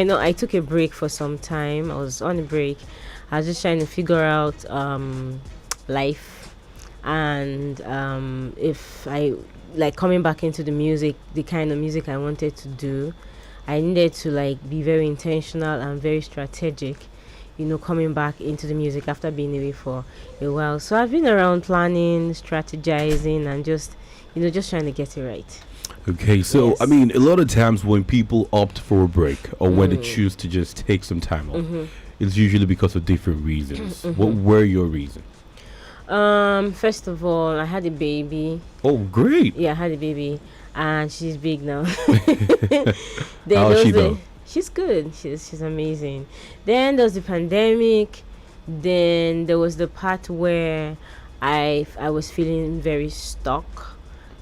I know I took a break for some time. I was on a break. I was just trying to figure out life, and if I like coming back into the music, the kind of music I wanted to do. I needed to like be very intentional and very strategic, coming back into the music after being away for a while. So I've been around planning, strategizing, and just trying to get it right. Okay, so Yes. I mean, a lot of times when people opt for a break or when they choose to just take some time off, it's usually because of different reasons. What were your reasons? First of all, I had a baby. Oh, great! Yeah, I had a baby, and she's big now. How is she though? She's good. She's amazing. Then there was the pandemic. Then there was the part where I was feeling very stuck.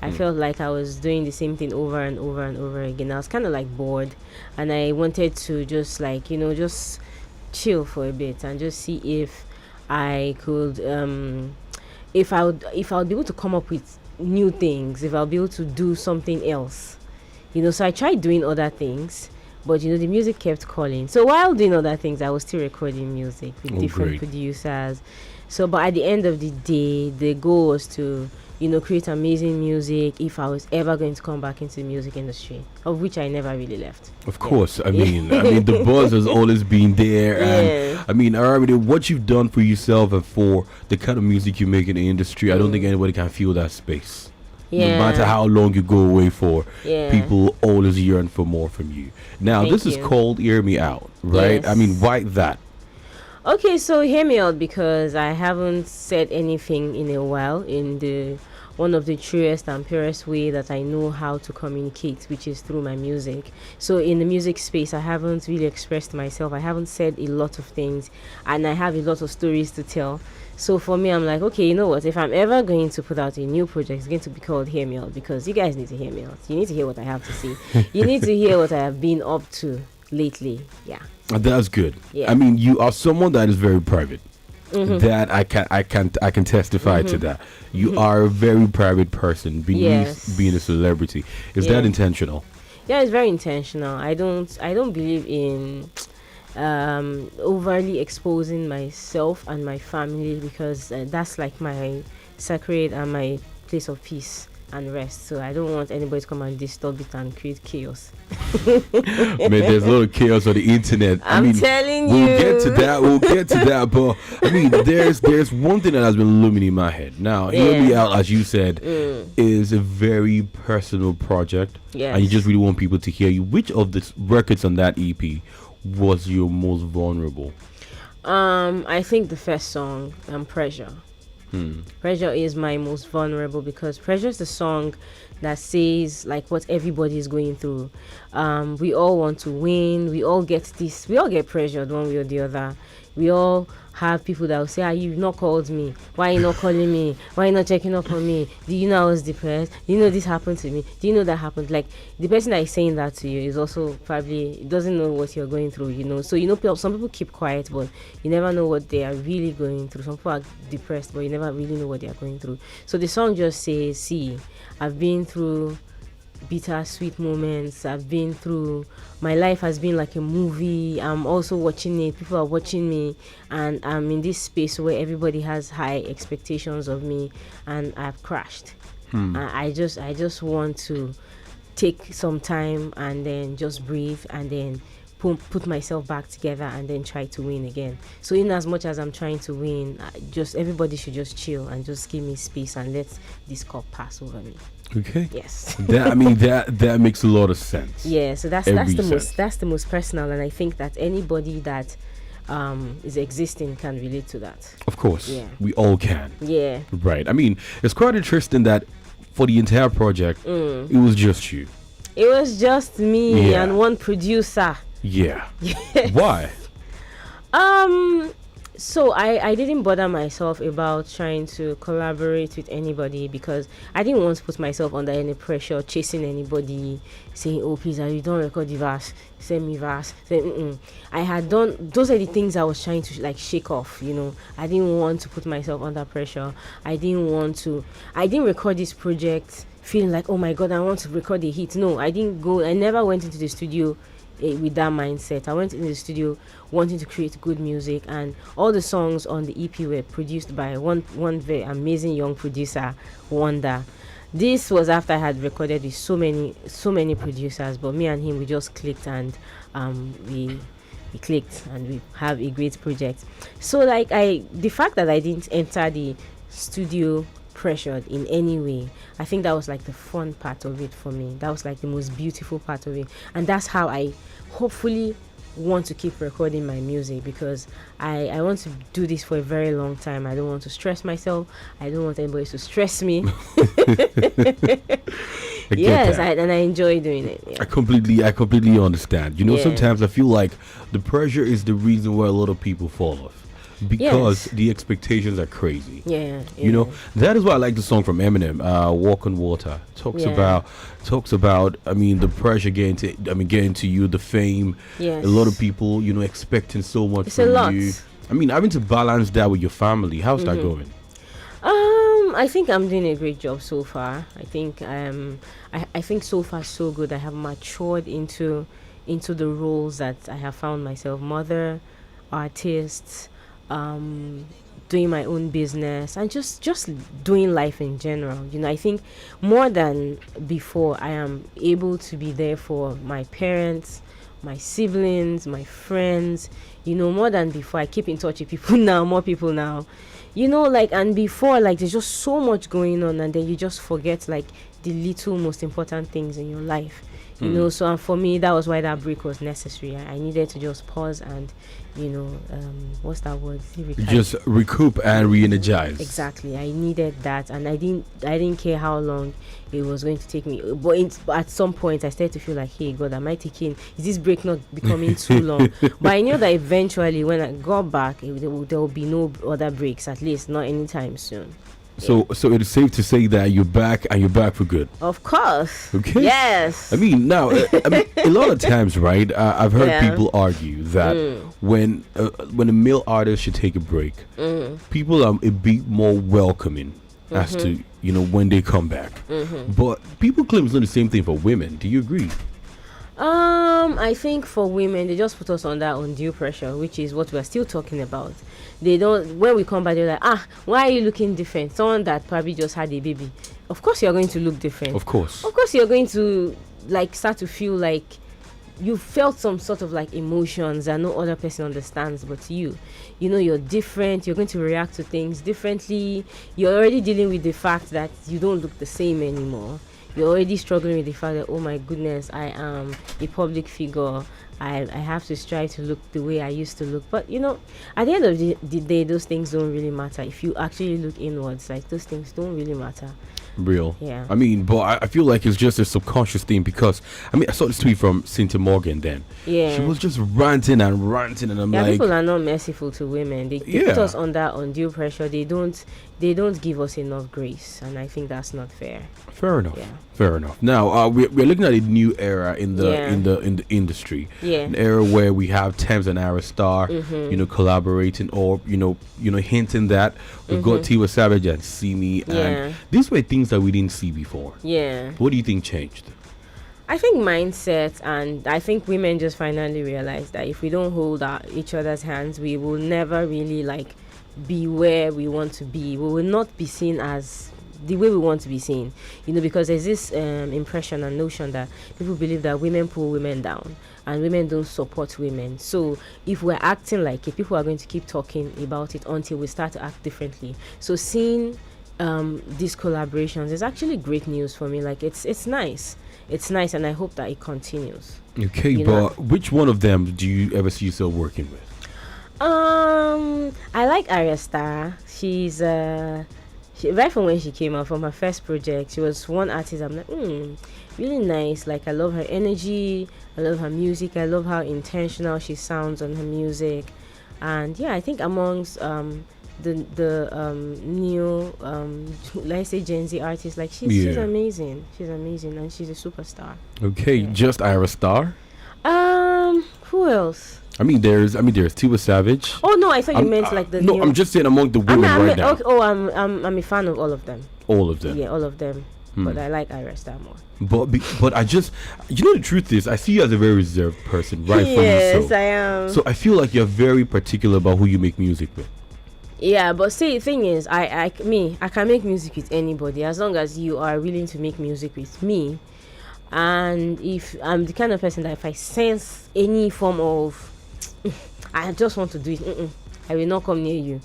I felt like I was doing the same thing over and over and over again. I was kind of like bored, and I wanted to just like just chill for a bit and just see if I could if I would be able to come up with new things, if I'll be able to do something else. So I tried doing other things, but the music kept calling. So while doing other things, I was still recording music with different producers. So but at the end of the day, the goal was to create amazing music if I was ever going to come back into the music industry, of which I never really left. Of course, I mean, the buzz has always been there, and I mean, Aramide, what you've done for yourself and for the kind of music you make in the industry, I don't think anybody can feel that space. No matter how long you go away for, people always yearn for more from you. Now, this is called Hear Me Out, right? Yes. I mean, why that? Okay, so hear me out, because I haven't said anything in a while in the one of the truest and purest way that I know how to communicate, which is through my music. So in the music space, I haven't really expressed myself. I haven't said a lot of things, and I have a lot of stories to tell. So for me, I'm like, okay, you know what? If I'm ever going to put out a new project, it's going to be called Hear Me Out, because you guys need to hear me out. You need to hear what I have to say. You need to hear what I have been up to lately. Yeah. That's good. Yeah. I mean, you are someone that is very private. That I can testify to that. You are a very private person beneath being a celebrity. Is that intentional? Yeah, it's very intentional. I don't believe in overly exposing myself and my family, because that's like my sacred and my place of peace and rest. So I don't want anybody to come and disturb it and create chaos. Man, there's a lot of chaos on the internet. I'm telling we'll you. We'll get to that. But I mean, there's one thing that has been looming in my head. Now, Hear Me Out, as you said, is a very personal project. Yes. And you just really want people to hear you. Which of the records on that EP was your most vulnerable? I think the first song, Pressure. Pressure is my most vulnerable, because Pressure is the song that says like what everybody is going through. We all want to win. We all get pressured one way or the other. We all have people that will say, you've not called me. Why are you not calling me? Why are you not checking up on me? Do you know I was depressed? Do you know this happened to me? Do you know that happened? Like, the person that is saying that to you is also probably doesn't know what you're going through, So, some people keep quiet, but you never know what they are really going through. Some people are depressed, but you never really know what they are going through. So the song just says, see, I've been through bittersweet moments. I've been through, my life has been like a movie. I'm also watching it. People are watching me, and I'm in this space where everybody has high expectations of me, and I've crashed. I just want to take some time and then just breathe and then put myself back together and then try to win again. So in as much as I'm trying to win, everybody should just chill and just give me space and let this cup pass over me. Okay. Yes. that makes a lot of sense. Yeah. So that's the most personal, and I think that anybody that is existing can relate to that. Of course. Yeah. We all can. Yeah. Right. I mean, it's quite interesting that for the entire project, it was just you. It was just me and one producer. Yeah. Yes. Why? So I didn't bother myself about trying to collaborate with anybody, because I didn't want to put myself under any pressure, chasing anybody, saying, oh, please, you don't record the verse, send me verse. I had done, those are the things I was trying to like shake off, I didn't want to put myself under pressure. I didn't record this project feeling like, oh my God, I want to record a hit. No, I never went into the studio with that mindset. I went in the studio wanting to create good music, and all the songs on the EP were produced by one very amazing young producer, Wanda. This was after I had recorded with so many producers, but me and him, we just clicked, and we clicked, and we have a great project. So like the fact that I didn't enter the studio pressured in any way, I think that was like the fun part of it for me. That was like the most beautiful part of it, and that's how I hopefully want to keep recording my music, because I want to do this for a very long time. I don't want to stress myself. I don't want anybody to stress me. Yes, and I enjoy doing it. Yeah. I completely understand. Sometimes I feel like the pressure is the reason why a lot of people fall off, because the expectations are crazy. That is why I like the song from Eminem, "Walk on Water." Talks about the pressure getting to you, the fame. A lot of people expecting so much from you. Having to balance that with your family. How's that going? I think I'm doing a great job so far. I think I think so far so good. I have matured into the roles that I have found myself: mother, artist, doing my own business, and just doing life in general. I think more than before, I am able to be there for my parents, my siblings, my friends. More than before. I keep in touch with people now, more people now. And before, like, there's just so much going on, and then you just forget like the little most important things in your life. So, and for me, that was why that break was necessary. I needed to just pause and what's that word? Just recoup and re-energize. Exactly. I needed that, and I didn't care how long it was going to take me. But at some point, I started to feel like, hey, God, am I taking? Is this break not becoming too long? But I knew that eventually, when I got back, there will be no other breaks. At least not anytime soon. So it is safe to say that you're back, and you're back for good. Of course. Okay. Yes. Now, a lot of times, right? I've heard people argue that when a male artist should take a break, people are a bit more welcoming as to when they come back. But people claim it's not the same thing for women. Do you agree? I think for women, they just put us under undue pressure, which is what we're still talking about. They don't, when we come back, they're like, why are you looking different? Someone that probably just had a baby. Of course you're going to look different. Of course you're going to like start to feel like you felt some sort of like emotions that no other person understands but you. You're different. You're going to react to things differently. You're already dealing with the fact that you don't look the same anymore. You're already struggling with the fact that, oh my goodness, I am a public figure. I have to strive to look the way I used to look. But, at the end of the day, those things don't really matter. If you actually look inwards, like, those things don't really matter. Real. Yeah. But I feel like it's just a subconscious thing, because I saw this tweet from Cynthia Morgan then. Yeah. She was just ranting, and I'm like, people are not merciful to women. They put us under undue pressure. They don't give us enough grace, and I think that's not fair. Fair enough. Yeah. Fair enough. Now we're looking at a new era in the industry. Yeah. An era where we have Thames and Aristar, collaborating, or hinting that we've got Tiwa Savage and Simi, and these were things that we didn't see before. Yeah. What do you think changed? I think mindset, and I think women just finally realized that if we don't hold each other's hands, we will never really like be where we want to be. We will not be seen as the way we want to be seen, because there's this impression and notion that people believe that women pull women down and women don't support women. So if we're acting like it, people are going to keep talking about it until we start to act differently. So seeing these collaborations is actually great news for me. Like, it's nice, and I hope that it continues. Okay, but which one of them do you ever see yourself working with? I like Arya Star. She's right from when she came out from her first project, she was one artist I'm like, really nice. Like, I love her energy, I love her music, I love how intentional she sounds on her music. And I think amongst the new let's say Gen Z artists, like, she's amazing. She's amazing, and she's a superstar. Okay, just Ira Star. Who else? There's Tiwa Savage. Oh no, I thought you meant like the. No, I'm just saying among the women right now. Okay, I'm a fan of all of them. All of them. Yeah, all of them. but I like Ira Star more. But I just, the truth is, I see you as a very reserved person, right? Yes, I am. So I feel like you're very particular about who you make music with. Yeah, but see, the thing is, I can make music with anybody as long as you are willing to make music with me. And if I'm the kind of person that if I sense any form of, I just want to do it, I will not come near you.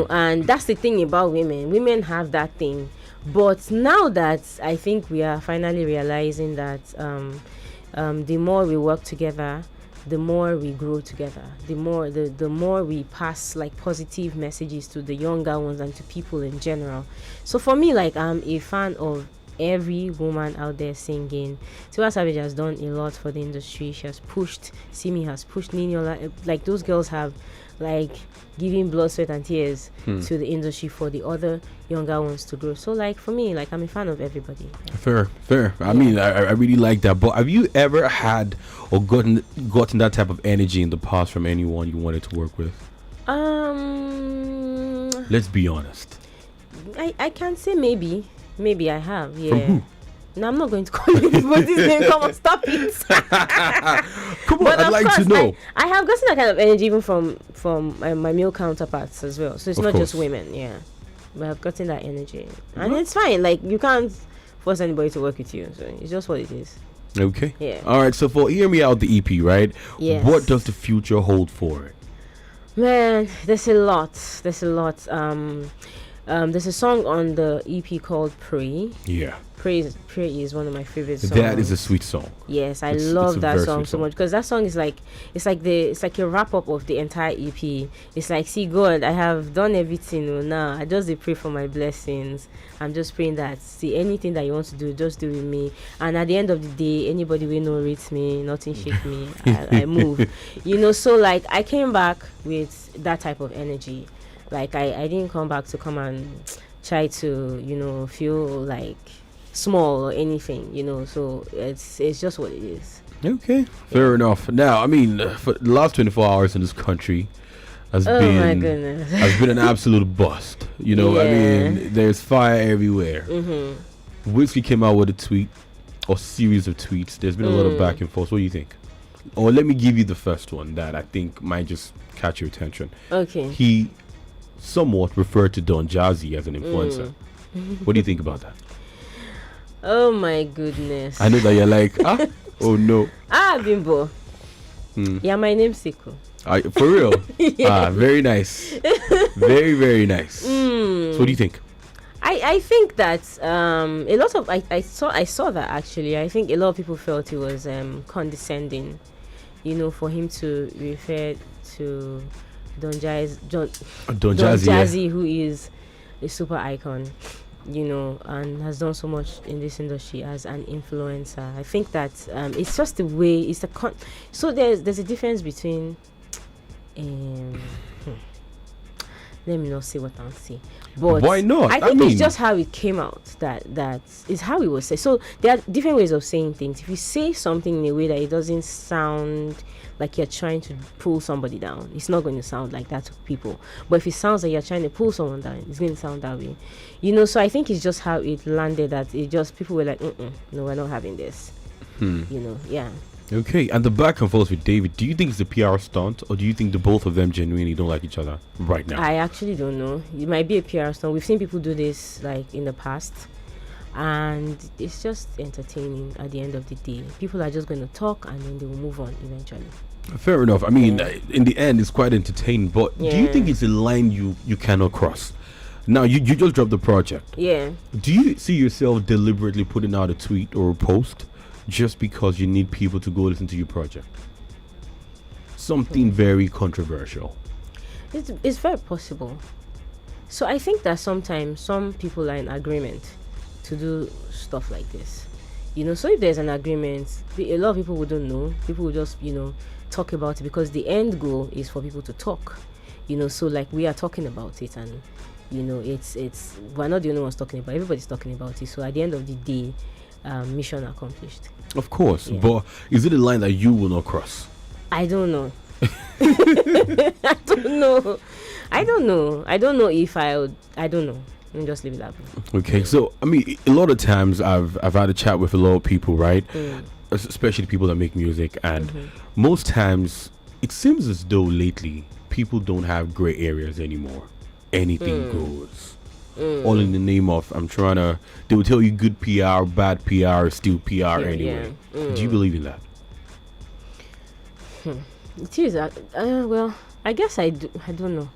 And that's the thing about women. Women have that thing. But now that I think we are finally realizing that the more we work together, the more we grow together, the more we pass like positive messages to the younger ones and to people in general. So for me, like, I'm a fan of every woman out there singing. Tiwa Savage has done a lot for the industry. She has pushed, Simi has pushed, Niniola, like those girls have like giving blood, sweat and tears to the industry for the other younger ones to grow. So like for me, like I'm a fan of everybody. Fair. I mean, I really like that. But have you ever had or gotten that type of energy in the past from anyone you wanted to work with? Let's be honest. I can say maybe I have. Yeah. From who? No, I'm not going to call anybody's name. Come on, stop it. Come on, I'd like to know. I have gotten that kind of energy even from my male counterparts as well. So it's not just women, yeah. But I've gotten that energy. And it's fine. Like, you can't force anybody to work with you. So it's just what it is. Okay. Yeah. All right, so for Hear Me Out, the EP, right? Yes. What does the future hold for it? Man, there's a lot. There's a song on the EP called Pray. Yeah. Pray is one of my favorite songs. That is a sweet song. Yes, I love that song so much because that song is like it's like a wrap up of the entire EP. It's like, see, God, I have done everything now. I just pray for my blessings. I'm just praying that see anything that you want to do, just do with me. And at the end of the day, anybody will know rates me, nothing shake me. I move. So like I came back with that type of energy. Like I didn't come back to come and try to feel like small or anything, so it's just what it is. Okay, fair enough. Now, I mean, for the last 24 hours in this country has been an absolute bust. I mean, there's fire everywhere. Whiskey came out with a tweet or series of tweets. There's been a lot of back and forth. What do you think? Or let me give you the first one that I think might just catch your attention. Okay. He somewhat referred to Don Jazzy as an influencer. What do you think about that? Oh my goodness. I know that you're like, oh no. Bimbo. Yeah, my namesake. For real? Yeah. Very nice. Very, very nice. So what do you think? I think that a lot of I saw that actually. I think a lot of people felt it was condescending, for him to refer to Don Jazzy, who is a super icon, and has done so much in this industry as an influencer. I think that it's just the way it's so there's a difference between let me not say what I'll say, but why not? I think it's just how it came out that is how it was said. So there are different ways of saying things. If you say something in a way that it doesn't sound like you're trying to pull somebody down, it's not going to sound like that to people. But if it sounds like you're trying to pull someone down, it's going to sound that way. So I think it's just how it landed, that it just people were like, no, we're not having this. Yeah. Okay, and the back and forth with David, do you think it's a PR stunt, or do you think the both of them genuinely don't like each other right now? I actually don't know. It might be a PR stunt. We've seen people do this like in the past, and it's just entertaining at the end of the day. People are just going to talk and then they will move on eventually. Fair enough. I mean, in the end, it's quite entertaining, but do you think it's a line you cannot cross? Now, you just dropped the project. Yeah. Do you see yourself deliberately putting out a tweet or a post just because you need people to go listen to your project? Something very controversial. It's very possible. So I think that sometimes some people are in agreement to do stuff like this. So if there's an agreement, a lot of people wouldn't know. People will just, talk about it because the end goal is for people to talk. So like we are talking about it, and it's we're not the only ones talking about it. Everybody's talking about it. So at the end of the day, mission accomplished. Of course, but is it a line that you will not cross? I don't know. I don't know if I don't know. and just leave it that way. Okay, so I mean, a lot of times I've had a chat with a lot of people, right? Especially people that make music, and most times it seems as though lately people don't have gray areas anymore. Anything goes. All in the name of they will tell you good PR, bad PR is still PR anyway. Do you believe in that? It is. Well, I guess I do. I don't know.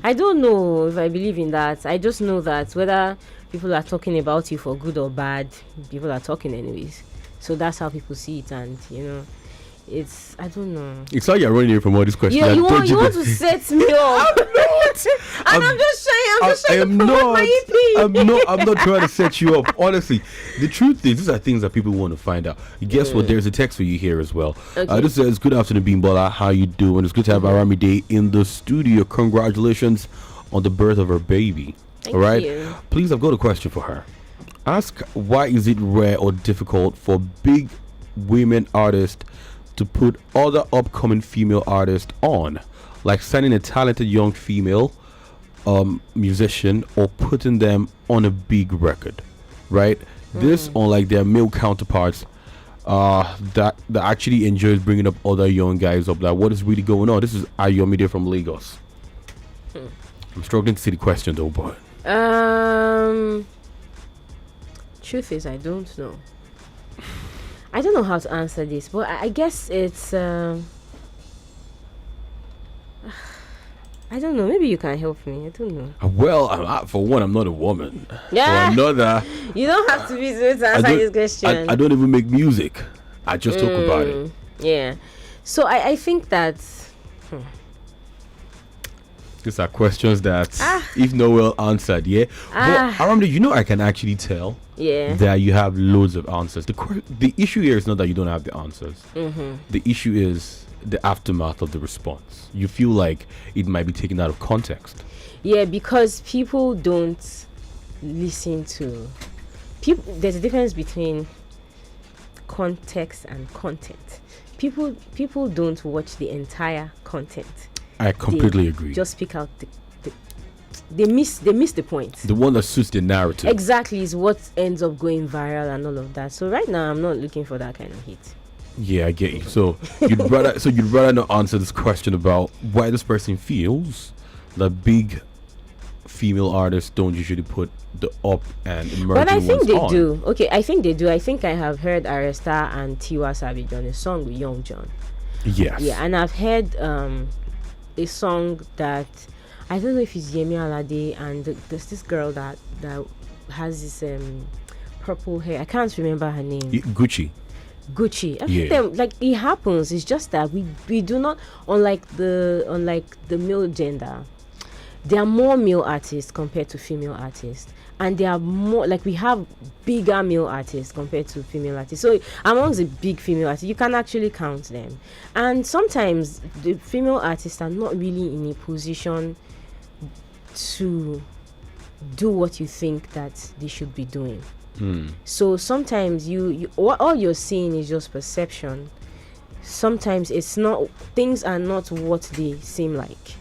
I don't know if I believe in that. I just know that whether people are talking about you for good or bad, people are talking anyways. So that's how people see it, and it's, I don't know. It's how you're running away from all these questions. Yeah, you want to set me up. I'm just trying to promote my EP. I'm not trying to set you up. Honestly, the truth is, these are things that people want to find out. Guess what? There's a text for you here as well. Okay. This says, "Good afternoon, Bimbo. How you doing? It's good to have Aramide in the studio. Congratulations on the birth of her baby." Thank all right. you. Please, I've got a question for her. Ask, why is it rare or difficult for big women artists to put other upcoming female artists on, like signing a talented young female musician or putting them on a big record, right? This, unlike their male counterparts, that actually enjoys bringing up other young guys up. Like, what is really going on? This is Aramide from Lagos. I'm struggling to see the question though, but truth is, I don't know. I don't know how to answer this, but I guess it's I don't know. Maybe you can help me. I don't know. Well, for one, I'm not a woman. Yeah. For another, You don't have to be to answer this question. I don't even make music. I just talk about it. Yeah. So I think that These are questions that, if not well answered, yeah. But Aramide, I can actually tell that you have loads of answers. The issue here is not that you don't have the answers. The issue is the aftermath of the response. You feel like it might be taken out of context. Yeah, because people don't listen to people. There's a difference between context and content. People don't watch the entire content. I completely agree. Just pick out they miss the point. The one that suits the narrative. Exactly, is what ends up going viral and all of that. So right now I'm not looking for that kind of hit. Yeah, I get you. So you'd rather not answer this question about why this person feels that big female artists don't usually put the up and emerging ones on. But I think they do. Okay, I think they do. I think I have heard Aresta and Tiwa Savage on a song with Young John. Yes. Yeah, and I've heard a song that I don't know if it's Yemi Alade, and there's this girl that has this purple hair. I can't remember her name. Gucci. I think them, like, it happens. It's just that we do not, unlike the male gender, there are more male artists compared to female artists, and there are more, like, we have bigger male artists compared to female artists. So amongst the big female artists, you can actually count them, and sometimes the female artists are not really in a position to do what you think that they should be doing. So sometimes all you're seeing is just perception. Sometimes it's not, things are not what they seem like.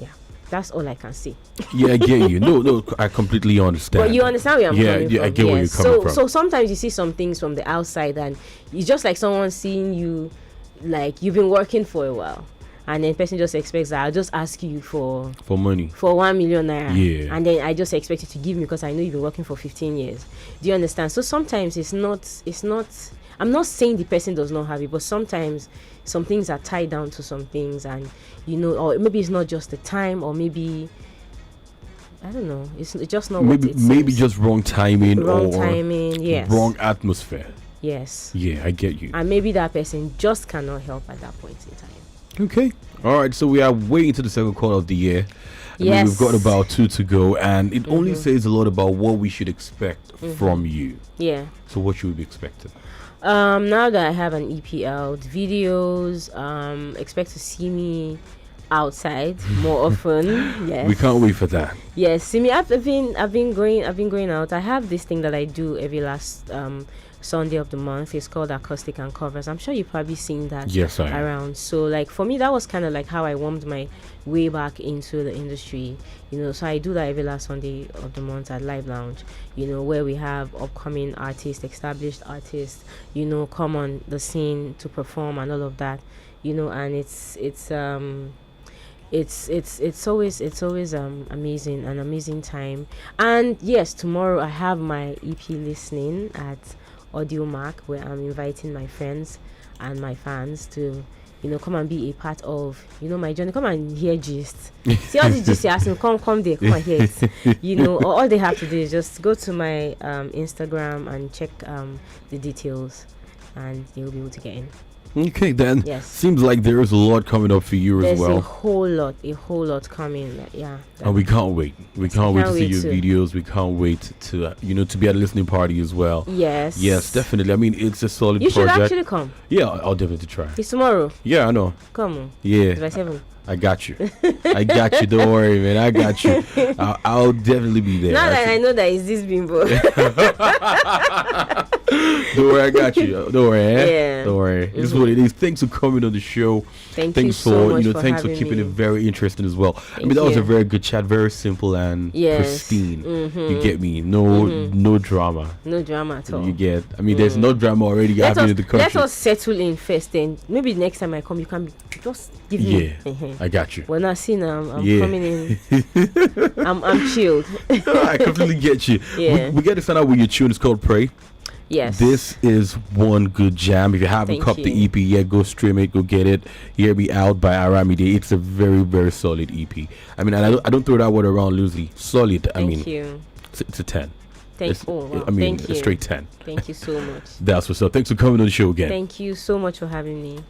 Yeah, that's all I can say. Yeah, I get you. No, I completely understand. But you understand where I'm coming from. I get where you're coming from. So sometimes you see some things from the outside, and it's just like someone seeing you, like you've been working for a while, and then the person just expects that I'll just ask you for money, for 1 million naira. Yeah. And then I just expect you to give me because I know you've been working for 15 years. Do you understand? So sometimes it's not, I'm not saying the person does not have it, but sometimes some things are tied down to some things, and or maybe it's not just the time, or maybe I don't know, it's just not what it seems. Maybe just wrong timing, yes, wrong atmosphere. Yes. Yeah, I get you. And maybe that person just cannot help at that point in time. Okay. All right. So we are way into the second quarter of the year. Yes. We've got about 2 to go, and it only says a lot about what we should expect from you. Yeah. So what should we be expecting? Now that I have an EP out, videos, expect to see me outside more often. Yes, We can't wait for that. yes. See me, I've been going out. I have this thing that I do every last Sunday of the month. It's called Acoustic and Covers. I'm sure you've probably seen that Yes, I am. around. So like for me, that was kind of like how I warmed my way back into the industry. So I do that every last Sunday of the month at Live Lounge. Where we have upcoming artists, established artists, come on the scene to perform and all of that. And it's always amazing, an amazing time. And yes, tomorrow I have my EP listening at Audio Mark, where I'm inviting my friends and my fans to come and be a part of my journey. Come and hear gist. See all the gist you're asking, come there, come and hear it. All they have to do is just go to my Instagram and check the details, and they'll be able to get in. Okay, then. Yes. Seems like there is a lot coming up for you There's as well. a whole lot coming. Yeah. And we can't wait. We can't wait to see wait your to. videos. We can't wait to, to be at a listening party as well. Yes. Yes, definitely. I mean, it's a solid You should project. actually come. Yeah, I'll definitely try. It's tomorrow. Yeah, I know. Come on. Yeah. By 7. I got you. I got you. Don't worry, man. I got you. I'll definitely be there. Now that I know that it's this Bimbo. Don't worry, I got you. Don't worry. Yeah. Don't worry. This is what it is. Thanks for coming on the show. Thanks you for so much for thanks for having keeping me. it very interesting as well. I mean, Thank that was a you. very good chat, very simple and Yes. pristine. You get me? No drama. No drama at all. You get? I mean, there's no drama already happening in the country. Let us settle in first, then maybe next time I come, you can just give me. Yeah, I got you. Well, now see now, I'm Yeah. coming in. I'm chilled. I completely get you. Yeah. We got to find out what your tune is called. Pray. Yes. This is one good jam. If you haven't Thank copped the you. EP yet, go stream it, go get it. Hear Me Out by Aramide. It's a very, very solid EP. I mean, and I don't throw that word around loosely. Solid. Thank you. It's a 10. Wow. I mean, Thank a you. straight 10. Thank you so much. That's what's up. Thanks for coming on the show again. Thank you so much for having me.